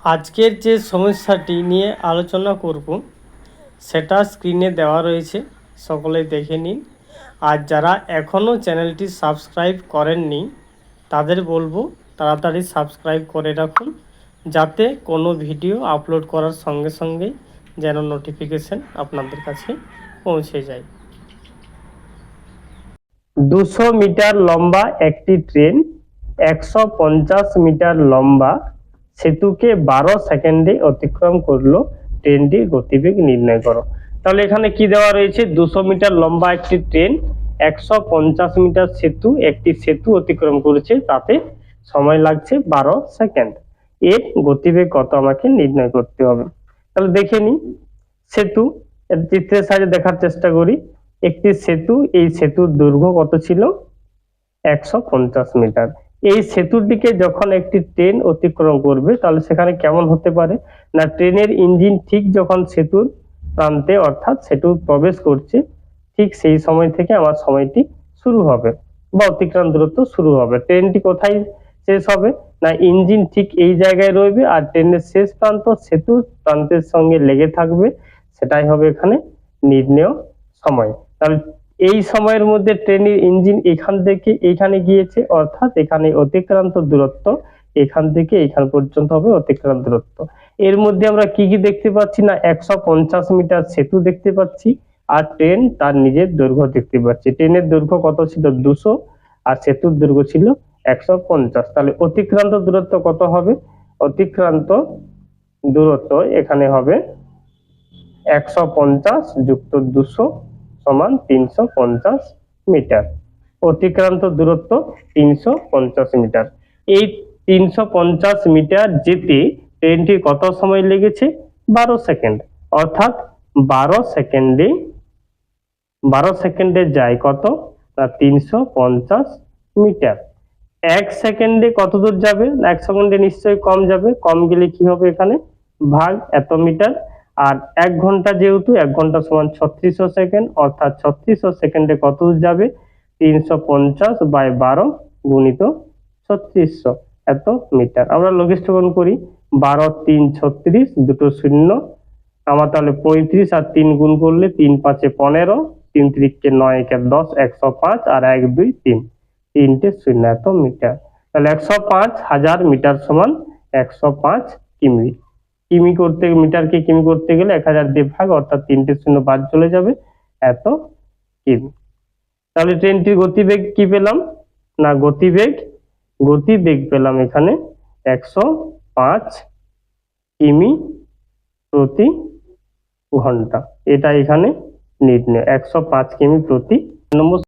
আজকের যে সমস্যাটি নিয়ে আলোচনা করব সেটা স্ক্রিনে দেওয়া রয়েছে, সকলেই দেখে নিন। আর যারা এখনও চ্যানেলটি সাবস্ক্রাইব করেননি তাদের বলবো তাড়াতাড়ি সাবস্ক্রাইব করে রাখুন, যাতে কোনো ভিডিও আপলোড করার সঙ্গে সঙ্গেই যেন নোটিফিকেশন আপনাদের কাছে পৌঁছে যায়। 200 মিটার লম্বা একটি ট্রেন 150 মিটার লম্বা সেতুকে 12 সেকেন্ডে অতিক্রম করলো, ট্রেনটির গতিবেগ নির্ণয় করো। তাহলে এখানে কি দেওয়া রয়েছে? 200 মিটার লম্বা একটি ট্রেন 150 মিটার একটি সেতু অতিক্রম করেছে, তাতে সময় লাগছে 12 সেকেন্ড। এর গতিবেগ কত আমাকে নির্ণয় করতে হবে। তাহলে দেখে নিই সেতু, চিত্রের সাহায্যে দেখার চেষ্টা করি। একটি সেতু, এই সেতুর দৈর্ঘ্য কত ছিল? 150 মিটার। এই সেতুর দিকে যখন একটি ট্রেন অতিক্রম করবে তাহলে সেখানে কেমন হতে পারে না, ট্রেনের ইঞ্জিন ঠিক যখন সেতুর প্রান্তে অর্থাৎ সেতু প্রবেশ করছে ঠিক সেই সময় থেকে আমার সময়টি শুরু হবে বা অতিক্রান্ত দূরত্ব শুরু হবে। ট্রেনটি কোথায় শেষ হবে না, ইঞ্জিন ঠিক এই জায়গায় রইবে আর ট্রেনের শেষ প্রান্ত সেতুর প্রান্তের সঙ্গে লেগে থাকবে, সেটাই হবে এখানে নির্ণেয় সময়। তাহলে এই সময়ের মধ্যে ট্রেনের ইঞ্জিন এখান থেকে এইখানে গিয়েছে, অর্থাৎ এখানে অতিক্রান্ত দূরত্ব এখান থেকে এখান পর্যন্ত হবে অতিক্রান্ত দূরত্ব। এর মধ্যে আমরা কি কি দেখতে পাচ্ছি না, 150 মিটার সেতু দেখতে পাচ্ছি আর ট্রেন তার নিজের দৈর্ঘ্য দেখতে পাচ্ছি। ট্রেনের দৈর্ঘ্য কত ছিল? 200 আর সেতুর দৈর্ঘ্য ছিল 150। তাহলে অতিক্রান্ত দূরত্ব কত হবে? অতিক্রান্ত দূরত্ব এখানে হবে 150 যুক্ত 200 সমান 350 মিটার। অতিক্রান্ত দূরত্ব 350 মিটার। এই 350 মিটার যেতে ট্রেনটির কত সময় লেগেছে? 12 সেকেন্ড। অর্থাৎ 12 সেকেন্ডে যায় কত না 350 মিটার। 1 সেকেন্ডে কত দূর যাবে? 1 সেকেন্ডে নিশ্চয়ই কম যাবে, কম গেলে কি হবে এখানে ভাগ এত মিটার। আর 1 ঘন্টা, যেহেতু 1 ঘন্টা সমান 3600 সেকেন্ড, অর্থাৎ 3600 সেকেন্ডে কত দূর যাবে? 350/12 গুণিত 3600 এত মিটার। আমরা লঘিষ্ঠকরণ করি, 12 3 36, দুটো শূন্য, আমার তাহলে 35 আর 3 গুণ করলে 3 5 15, 3 3 9 1 10, 105 আর 1 2 3, তিনটে শূন্য এত মিটার। তাহলে 105,000 মিটার সমান 105 কিমি। কিমি করতে, মিটারকে কিমি করতে গেলে 1000 দিয়ে ভাগ, অর্থাৎ তিনটে শূন্য বাদ চলে যাবে, এত কিমি। তাহলে ট্রেনটির গতিবেগ কি পেলাম না, গতিবেগ পেলাম এখানে 105 কিমি প্রতি ঘন্টা। এটা এখানে নির্ণয় 105 কিমি প্রতি নম্বর।